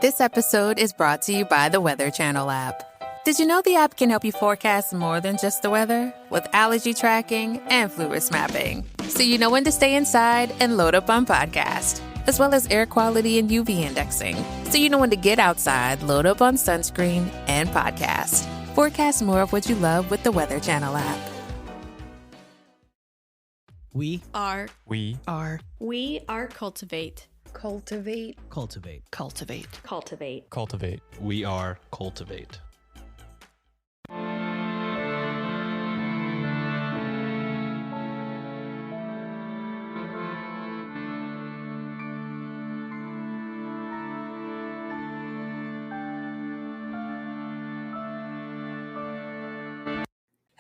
This episode is brought to you by the Weather Channel app. Did you know the app can help you forecast more than just the weather? With allergy tracking and flu risk mapping. So you know when to stay inside and load up on podcast. As well as air quality and UV indexing. So you know when to get outside, load up on sunscreen and podcast. Forecast more of what you love with the Weather Channel app. We are cultivate. Cultivate. cultivate. Cultivate. Cultivate. Cultivate. We are cultivate.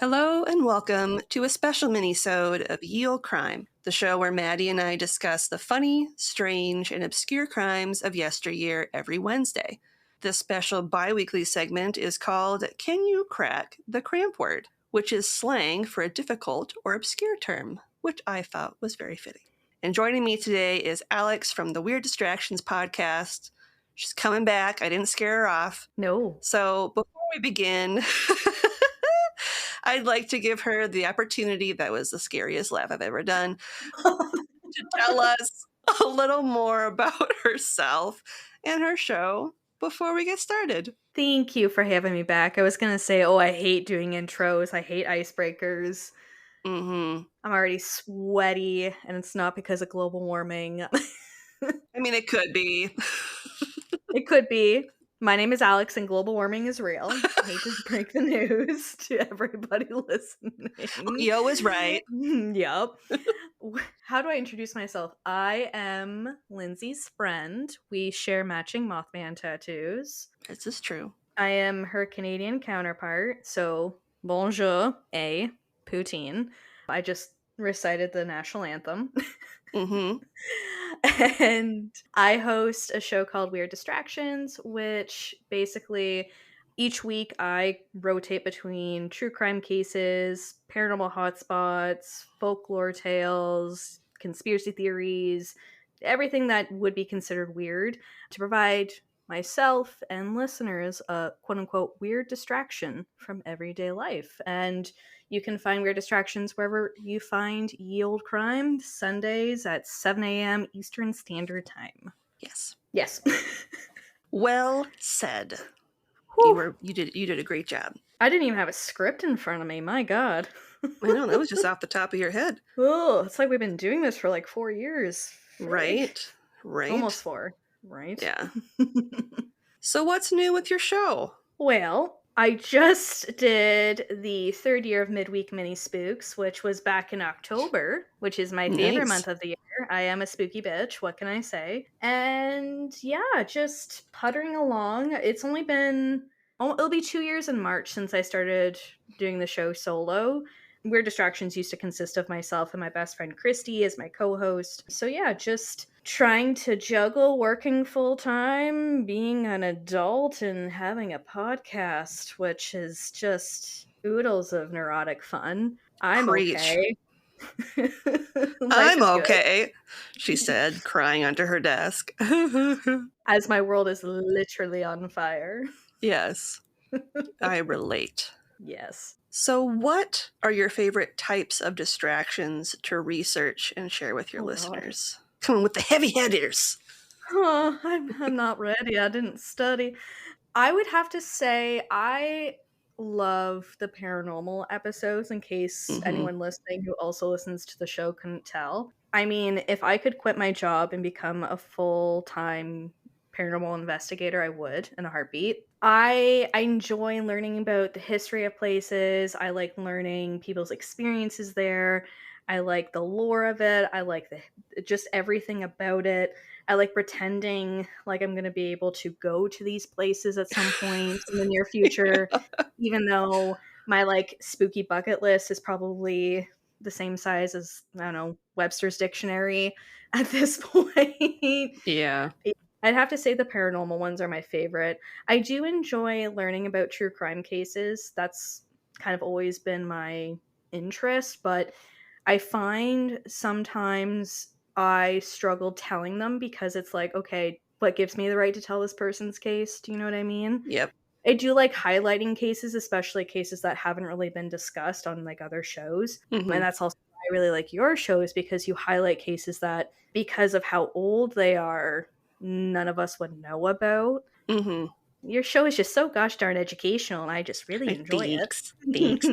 Hello and welcome to a special mini-sode of Ye Olde Crime, the show where Maddie and I discuss the funny, strange, and obscure crimes of yesteryear every Wednesday. This special bi-weekly segment is called Can You Crack the Cramp-Word, which is slang for a difficult or obscure term, which I thought was very fitting. And joining me today is Alex from the Weird Distractions podcast. She's coming back. I didn't scare her off. No. So before we begin, I'd like to give her the opportunity, that was the scariest laugh I've ever done, to tell us a little more about herself and her show before we get started. Thank you for having me back. I was going to say, I hate doing intros. I hate icebreakers. Mm-hmm. I'm already sweaty, and it's not because of global warming. I mean, it could be. It could be. My name is Alex, and global warming is real. I hate to break the news to everybody listening. Yo is right. Yep. How do I introduce myself? I am Lindsay's friend. We share matching Mothman tattoos. This is true. I am her Canadian counterpart, so bonjour, poutine. I just recited the national anthem. Mm-hmm. And I host a show called Weird Distractions, which basically each week I rotate between true crime cases, paranormal hotspots, folklore tales, conspiracy theories, everything that would be considered weird, to provide myself and listeners a quote-unquote weird distraction from everyday life. And you can find Weird Distractions wherever you find Ye Olde Crime, Sundays at 7 a.m. Eastern Standard Time. Yes. Yes. Well said. Whew. You did a great job. I didn't even have a script in front of me. My God. I know, that was just off the top of your head. Oh, it's like we've been doing this for like 4 years. Right. Almost 4, right? Yeah. So what's new with your show? Well, I just did the 3rd year of Midweek Mini Spooks, which was back in October, which is my favorite Nice. month of the year. I am a spooky bitch, what can I say? And yeah, just puttering along. It's only been, it'll be 2 years in March since I started doing the show solo. Weird Distractions used to consist of myself and my best friend Christy as my co-host. So yeah, just trying to juggle working full-time, being an adult, and having a podcast, which is just oodles of neurotic fun. I'm Preach. okay. I'm okay, she said, crying under her desk. As my world is literally on fire. Yes, I relate. Yes. So what are your favorite types of distractions to research and share with your God. listeners? Come on with the heavy hitters. Oh, I'm not ready. I didn't study. I would have to say I love the paranormal episodes, in case anyone listening who also listens to the show couldn't tell. I mean, if I could quit my job and become a full-time paranormal investigator, I would, in a heartbeat. I enjoy learning about the history of places. I like learning people's experiences there. I like the lore of it. I like just everything about it. I like pretending like I'm going to be able to go to these places at some point in the near future, even though my like spooky bucket list is probably the same size as, I don't know, Webster's dictionary at this point. Yeah. I'd have to say the paranormal ones are my favorite. I do enjoy learning about true crime cases. That's kind of always been my interest, but I find sometimes I struggle telling them because it's like, okay, what gives me the right to tell this person's case. Do you know what I mean? Yep. I do like highlighting cases, especially cases that haven't really been discussed on like other shows. Mm-hmm. And that's also why I really like your shows, because you highlight cases that, because of how old they are, none of us would know about. Mm-hmm. Your show is just so gosh darn educational, and I just really enjoy Thanks. it. Thanks.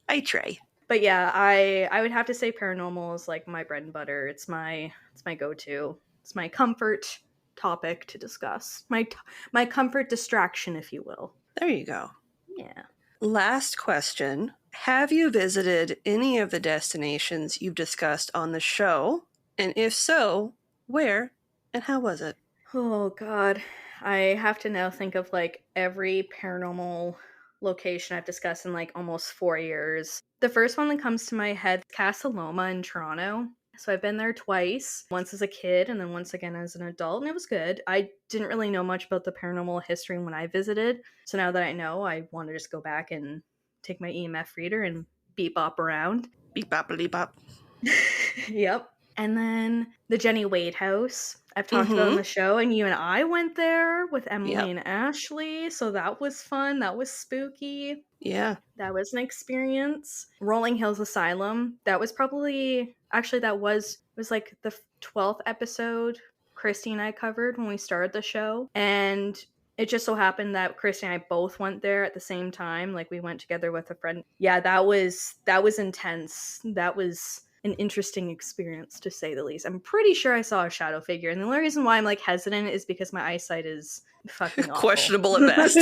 I try. But yeah, I would have to say paranormal is like my bread and butter. It's my go-to. It's my comfort topic to discuss. My comfort distraction, if you will. There you go. Yeah. Last question. Have you visited any of the destinations you've discussed on the show? And if so, where and how was it? Oh god. I have to now think of like every paranormal location I've discussed in like almost 4 years. The first one that comes to my head, Casa Loma in Toronto. So I've been there twice, once as a kid and then once again as an adult, and it was good. I didn't really know much about the paranormal history when I visited. So now that I know, I want to just go back and take my EMF reader and beep bop around. Beep bop bop. Yep. And then the Jenny Wade house I've talked about on the show, and you and I went there with Emily and Ashley, so that was fun. That was spooky. Yeah. That was an experience. Rolling Hills Asylum, that was probably, actually that was like the 12th episode Christy and I covered when we started the show, and it just so happened that Christy and I both went there at the same time. Like, we went together with a friend. Yeah, that was intense. That was an interesting experience, to say the least. I'm pretty sure I saw a shadow figure, and the only reason why I'm like hesitant is because my eyesight is fucking awful. Questionable at best.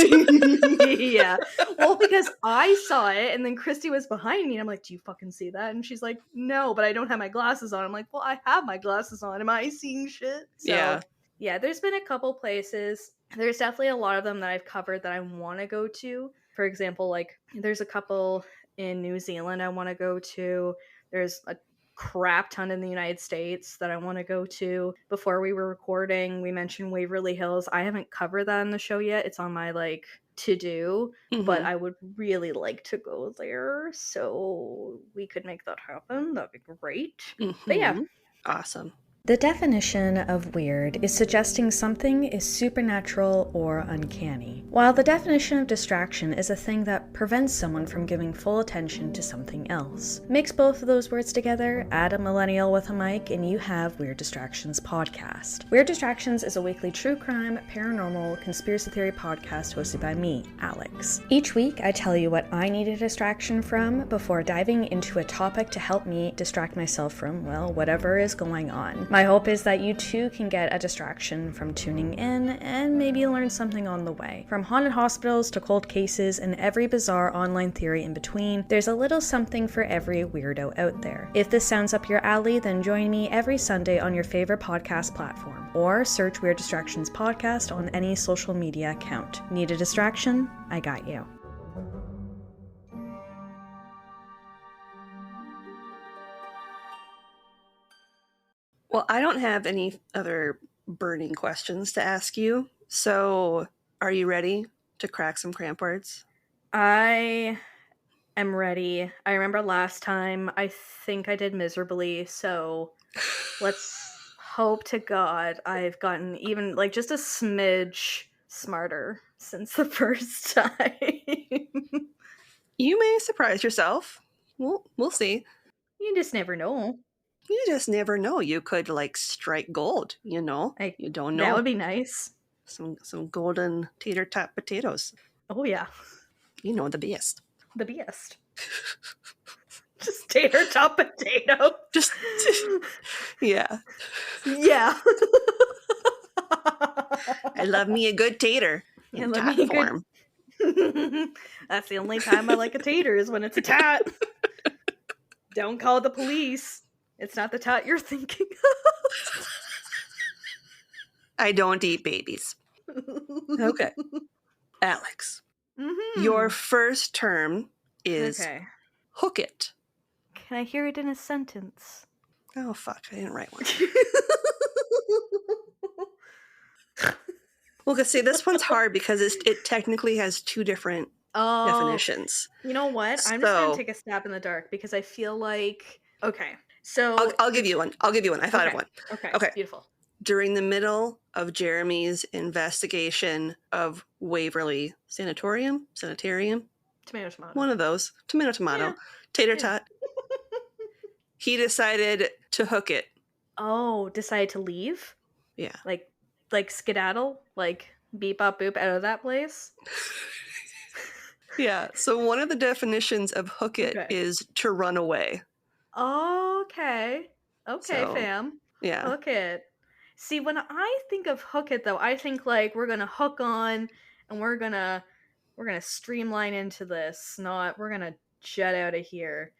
Yeah. Well, because I saw it, and then Christy was behind me, and I'm like, do you fucking see that? And she's like, no, but I don't have my glasses on. I'm like, well, I have my glasses on. Am I seeing shit? So, yeah, there's been a couple places. There's definitely a lot of them that I've covered that I want to go to. For example, like, there's a couple in New Zealand I want to go to. There's a crap ton in the United States that I want to go to. Before we were recording, we mentioned Waverly Hills. I haven't covered that on the show yet. It's on my like to do, but I would really like to go there, so we could make that happen. That'd be great. But yeah, awesome. The definition of weird is suggesting something is supernatural or uncanny, while the definition of distraction is a thing that prevents someone from giving full attention to something else. Mix both of those words together, add a millennial with a mic, and you have Weird Distractions Podcast. Weird Distractions is a weekly true crime, paranormal, conspiracy theory podcast hosted by me, Alex. Each week, I tell you what I need a distraction from before diving into a topic to help me distract myself from, well, whatever is going on. My hope is that you too can get a distraction from tuning in and maybe learn something on the way. From haunted hospitals to cold cases and every bizarre online theory in between, there's a little something for every weirdo out there. If this sounds up your alley, then join me every Sunday on your favorite podcast platform, or search Weird Distractions Podcast on any social media account. Need a distraction? I got you. Well, I don't have any other burning questions to ask you. So, are you ready to crack some cramp words? I am ready. I remember last time I think I did miserably, so let's hope to God I've gotten even like just a smidge smarter since the first time. You may surprise yourself. We'll see. You just never know. You just never know. You could like strike gold, you know. You don't know. That would be nice. Some golden tater tot potatoes. Oh yeah. You know, the best. The best. Just tater tot potato. Just yeah. Yeah. I love me a good tater in tot form. That's the only time I like a tater is when it's a tot. Don't call the police. It's not the tot you're thinking of. I don't eat babies. Okay. Alex, your first term is hook it. Can I hear it in a sentence? Oh, fuck. I didn't write one. Well, because see, this one's hard because it technically has two different definitions. You know what? I'm just going to take a stab in the dark because I feel like... Okay. So I'll give you one. I thought of one. Okay. Beautiful. during the middle of Jeremy's investigation of Waverly Sanitarium? Tomato, tomato. One of those. Tomato, tomato. Yeah. Tater Yeah. tot. He decided to hook it. Oh, decided to leave? Yeah. Like skedaddle? Like beep bop boop out of that place? Yeah. So one of the definitions of hook it Okay. is to run away. Okay. Okay, So, fam. yeah. Hook it. See, when I think of hook it though, I think like we're gonna hook on and we're gonna streamline into this, not we're gonna jet out of here.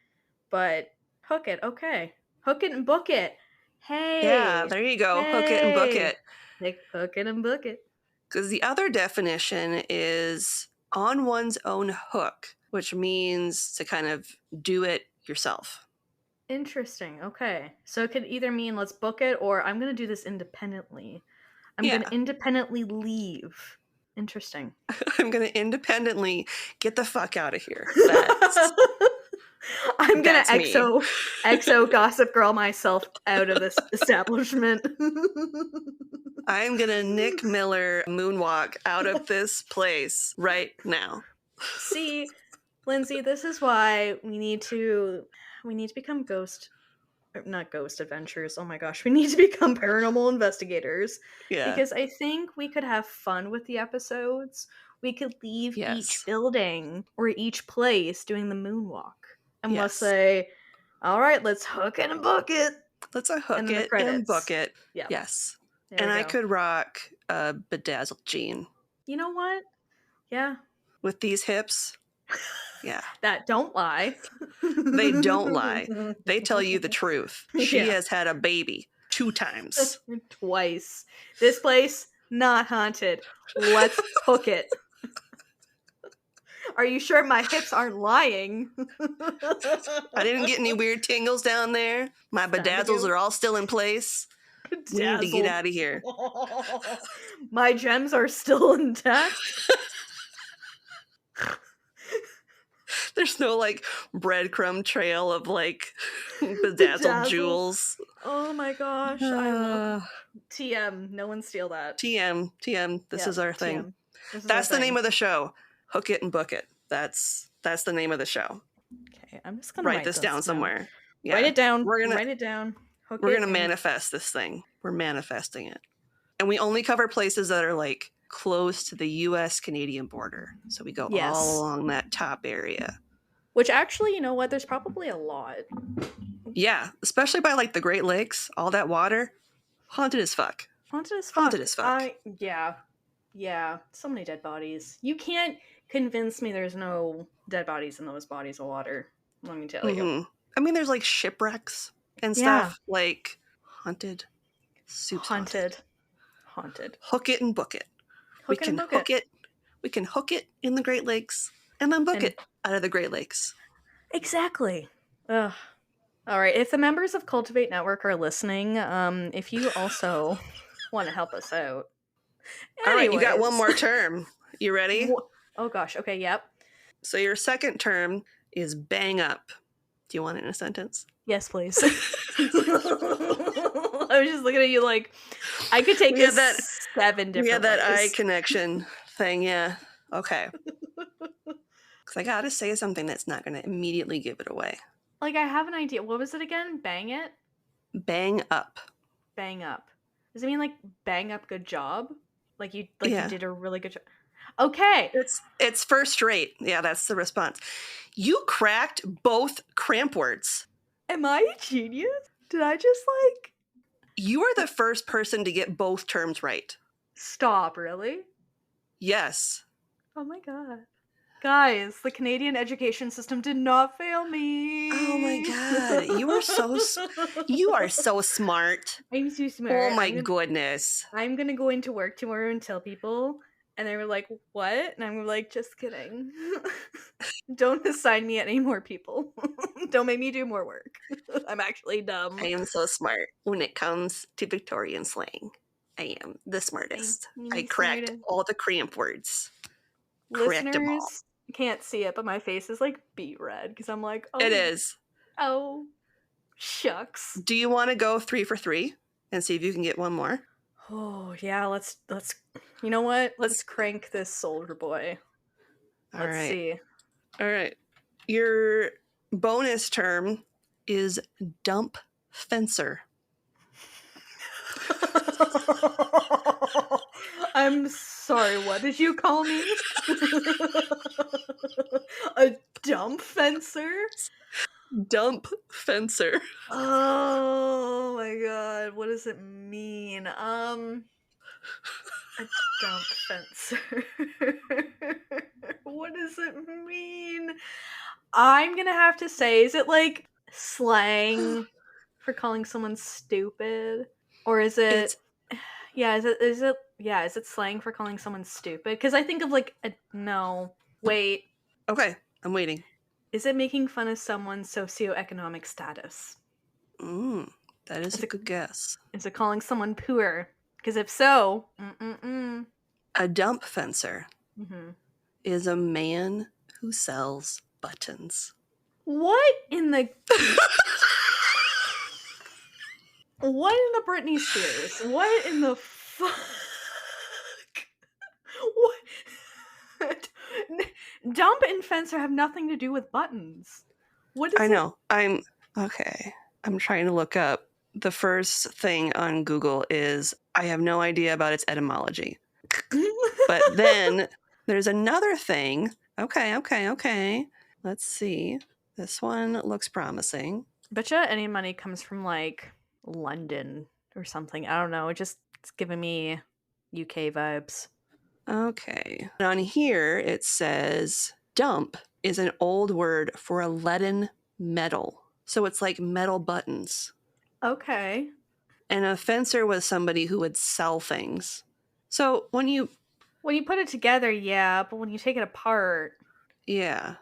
But hook it, okay. Hook it and book it. Hey. Yeah, there you go. Hook it and book it. Like, hook it and book it. Because the other definition is on one's own hook, which means to kind of do it yourself. Interesting. Okay. So it could either mean let's book it or I'm going to do this independently. I'm going to independently leave. Interesting. I'm going to independently get the fuck out of here. I'm going to exo gossip girl myself out of this establishment. I'm going to Nick Miller moonwalk out of this place right now. See, Lindsay, this is why we need to become not ghost adventurers. Oh my gosh, we need to become paranormal investigators. Yeah. Because I think we could have fun with the episodes. We could leave each building or each place doing the moonwalk. And we'll say, all right, let's hook it and book it. Let's hook it and book it. Yeah. Yes. And I could rock a bedazzled jean. You know what? Yeah. With these hips. Yeah. That don't lie. They don't lie. They tell you the truth. She has had a baby 2 times. Twice. This place, not haunted. Let's hook it. Are you sure my hips aren't lying? I didn't get any weird tingles down there. My bedazzles are all still in place. We need to get out of here. My gems are still intact. There's no like breadcrumb trail of like bedazzled jewels. Oh my gosh. I love TM. No one steal that. TM. This is our thing. That's the name of the show. Hook it and book it. That's the name of the show. Okay, I'm just gonna write this down somewhere. Yeah. Write it down. Write it down. We're gonna manifest this thing. We're manifesting it. And we only cover places that are like close to the US-Canadian border. So we go all along that top area. Which actually, you know what? There's probably a lot. Yeah, especially by like the Great Lakes, all that water, haunted as fuck. Yeah. So many dead bodies. You can't convince me there's no dead bodies in those bodies of water. Let me tell you. I mean, there's like shipwrecks and stuff. Like haunted. Haunted. Hook it and book it. We can hook it in the Great Lakes and then book it out of the Great Lakes. Exactly. Ugh. All right. If the members of Cultivate Network are listening, if you also want to help us out. All right, you got one more term. You ready? Oh gosh. Okay. Yep. So your second term is bang up. Do you want it in a sentence? Yes, please. I was just looking at you like I could take this 7 different. We had that ways. eye connection thing. Yeah. Okay. Because I gotta say something that's not going to immediately give it away. Like I have an idea. What was it again? Bang it. Bang up. Bang up. Does it mean like bang up? Good job. Like you did a really good job. Okay. It's first rate. Yeah, that's the response. You cracked both Cramp-Words. Am I a genius? Did I just like... You are the first person to get both terms right. Stop, really? Yes. Oh my god. Guys, the Canadian education system did not fail me. Oh my god. You are so smart. I'm so smart. Oh my goodness. I'm gonna go into work tomorrow and tell people, and they were like, what? And I'm like, just kidding. Don't assign me any more people. Don't make me do more work. I'm actually dumb. I am so smart when it comes to Victorian slang. I am the smartest. I cracked all the Cramp-Words. Listeners can't see it, but my face is like beet red because I'm like, oh. It is. Oh, shucks. Do you want to go 3 for 3 and see if you can get one more? Oh yeah, let's you know what? Let's crank this soldier boy. All Let's right. see. All right. Your bonus term is dump fencer. I'm sorry, what did you call me? A dump fencer? Dump fencer. Oh my god, what does it mean? A dump fencer. What does it mean? I'm gonna have to say, is it like slang for calling someone stupid? Or is it It's yeah, is it slang for calling someone stupid? Because I think of like a no. Wait. okay. I'm waiting. Is it making fun of someone's socioeconomic status? That is Is a it good guess. is it calling someone poor? Because if so, A dump fencer mm-hmm. is a man who sells buttons. What in the what in the Britney Spears? What in the fuck? What? Dump and fencer have nothing to do with buttons. What is I it? know. I'm trying to look up. The first thing on Google is I have no idea about its etymology. But then there's another thing. Okay. Let's see. This one looks promising. Betcha any money comes from like London or something. I don't know. It's giving me UK vibes. Okay. On here it says dump is an old word for a leaden metal. So it's like metal buttons. Okay. And a fencer was somebody who would sell things. So when you put it together, yeah, but when you take it apart, yeah.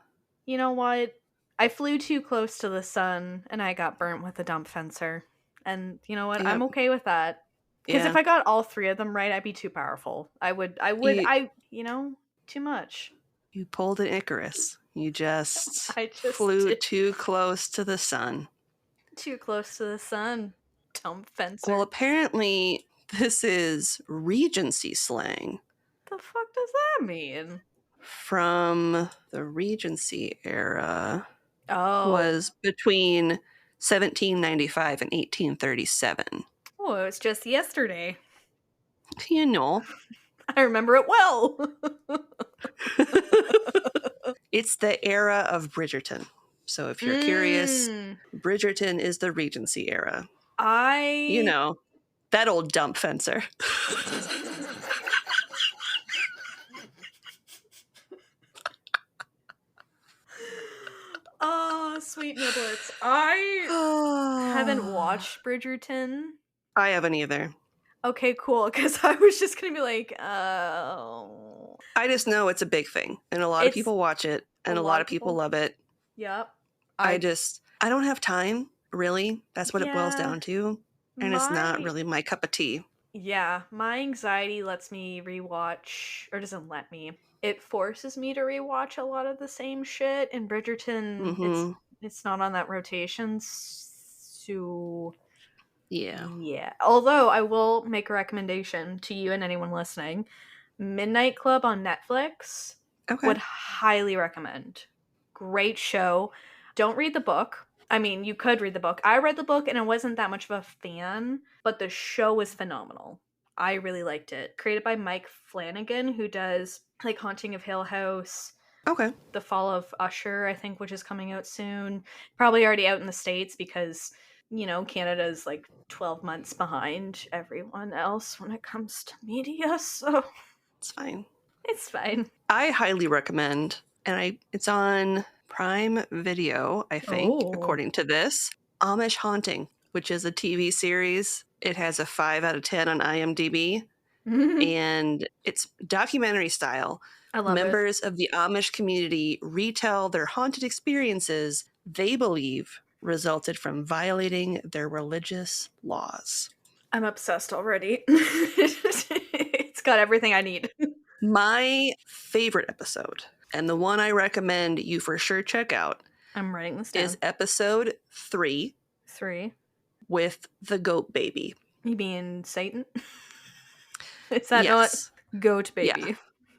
you know what? I flew too close to the sun and I got burnt with a dump fencer. And you know what? Yep. I'm okay with that. Because Yeah. if I got all three of them right, I'd be too powerful. Too much. You pulled an Icarus. You just I just flew did. too close to the sun. Too close to the sun. Dump fencer. Well, apparently this is Regency slang The fuck does that mean? from the Regency era. Oh. Was between 1795 and 1837. Oh, it was just yesterday. You know. I remember it well. It's the era of Bridgerton. So if you're curious, Bridgerton is the Regency era. You know, that old dump fencer. Oh, sweet niblets. I haven't watched Bridgerton. I haven't either. Okay, cool, because I was just going to be like, oh. I just know it's a big thing, and a lot of people watch it, and a lot of people love it. Yep. I don't have time, really. That's what it boils down to, and it's not really my cup of tea. Yeah, my anxiety lets me rewatch, or doesn't let me. It forces me to rewatch a lot of the same shit. In Bridgerton, it's not on that rotation, so yeah. Although I will make a recommendation to you and anyone listening: Midnight Club on Netflix. Would highly recommend. Great show. Don't read the book. I mean, you could read the book. I read the book and I wasn't that much of a fan, but the show was phenomenal. I really liked it. Created by Mike Flanagan, who does like Haunting of Hill House. Okay. The Fall of Usher, I think, which is coming out soon. Probably already out in the States because, you know, Canada is like 12 months behind everyone else when it comes to media, so it's fine. It's fine. I highly recommend, and it's on Prime Video, I think, according to this, Amish Haunting, which is a TV series. It has a 5 out of 10 on IMDb, and it's documentary style. I love Members of the Amish community retell their haunted experiences they believe resulted from violating their religious laws. I'm obsessed already. It's got everything I need. My favorite episode, and the one I recommend you for sure check out, I'm writing this down, is episode 3. 3. With the goat baby. You mean Satan? Is that Yes. not Goat Baby? Yeah.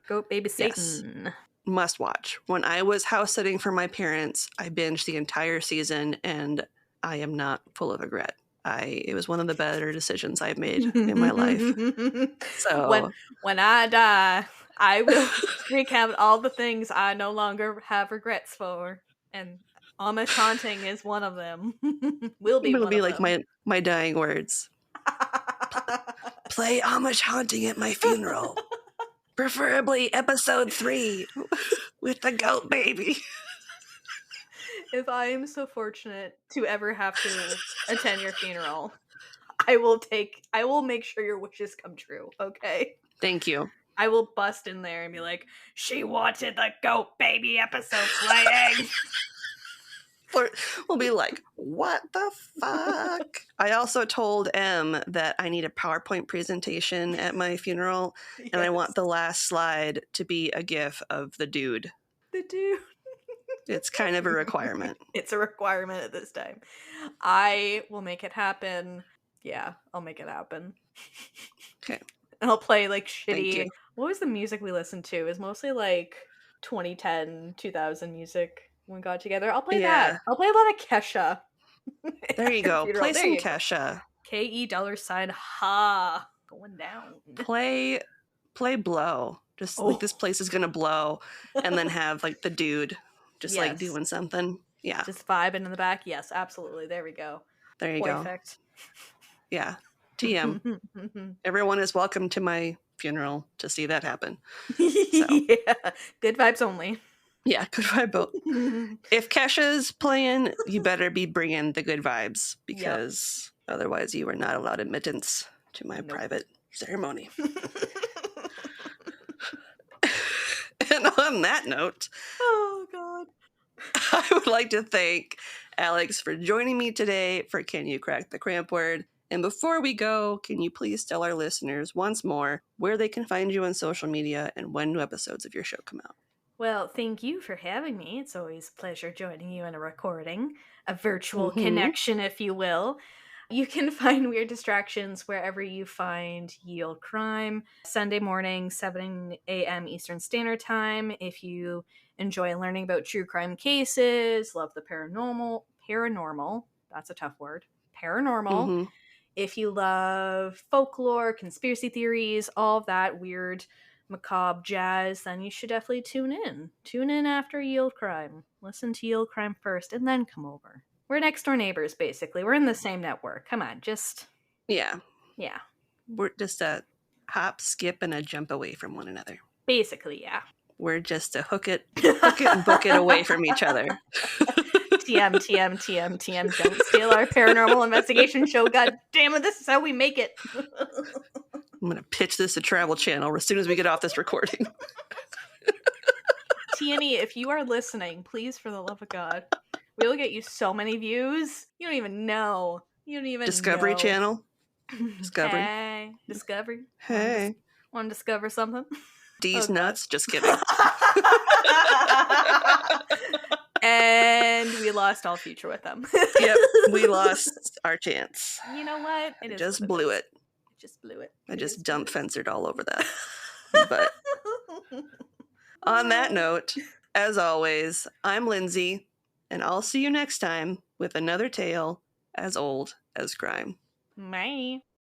Goat Baby Yes. Satan. Must watch. When I was house sitting for my parents, I binged the entire season, and I am not full of regret. It was one of the better decisions I've made in my life. So when I die, I will recount all the things I no longer have regrets for, and Amish haunting is one of them. Will be it'll one be of like them. my dying words. Play Amish haunting at my funeral. Preferably episode 3 with the goat baby. If I am so fortunate to ever have to attend your funeral, I will make sure your wishes come true, okay? Thank you. I will bust in there and be like, she wanted the Goat Baby episode playing. We'll be like, what the fuck? I also told Em that I need a PowerPoint presentation at my funeral, Yes. and I want the last slide to be a gif of the dude. The dude. It's kind of a requirement. It's a requirement at this time. I will make it happen. Yeah, I'll make it happen. Okay. And I'll play like Thank shitty. you. What was the music we listened to? It was mostly like 2010, 2000 music when we got together. I'll play that. I'll play a lot of Kesha. There you go. Play There some you go. Kesha. KE$ ha going down. Play Blow. Just like this place is gonna blow, and then have like the dude just like Yes. doing something. Yeah. Just vibing in the back. Yes, absolutely. There we go. There you go. Perfect. Yeah. TM. Everyone is welcome to my funeral to see that happen. Yeah. Good vibes only. Yeah, good vibe both. If Kesha's playing, you better be bringing the good vibes, because otherwise you are not allowed admittance to my private ceremony. And on that note, oh god, I would like to thank Alex for joining me today for Can You Crack the Cramp-Word? And before we go, can you please tell our listeners once more where they can find you on social media and when new episodes of your show come out? Well, thank you for having me. It's always a pleasure joining you in a recording, a virtual connection, if you will. You can find Weird Distractions wherever you find Ye Olde Crime. Sunday morning, 7 a.m. Eastern Standard Time. If you enjoy learning about true crime cases, love the paranormal, that's a tough word, paranormal. If you love folklore, conspiracy theories, all of that weird, macabre jazz, then you should definitely tune in. Tune in after Ye Olde Crime. Listen to Ye Olde Crime first, and then come over. We're next door neighbors, basically. We're in the same network. Come on, just... Yeah. Yeah. We're just a hop, skip, and a jump away from one another. Basically, yeah. We're just a hook it and book it away from each other. TM. Don't steal our paranormal investigation show. God damn it, this is how we make it. I'm going to pitch this to Travel Channel as soon as we get off this recording. Tierney, if you are listening, please, for the love of God, we'll get you so many views. You don't even know. Discovery Channel? Discovery. Hey, Discovery. Hey. Want to discover something? D's nuts? Just kidding. And we lost all future with them. Yep, we lost our chance. You know what? I just blew it. I just dump fencered all over that. But on that note, as always, I'm Lindsay, and I'll see you next time with another tale as old as crime. Bye.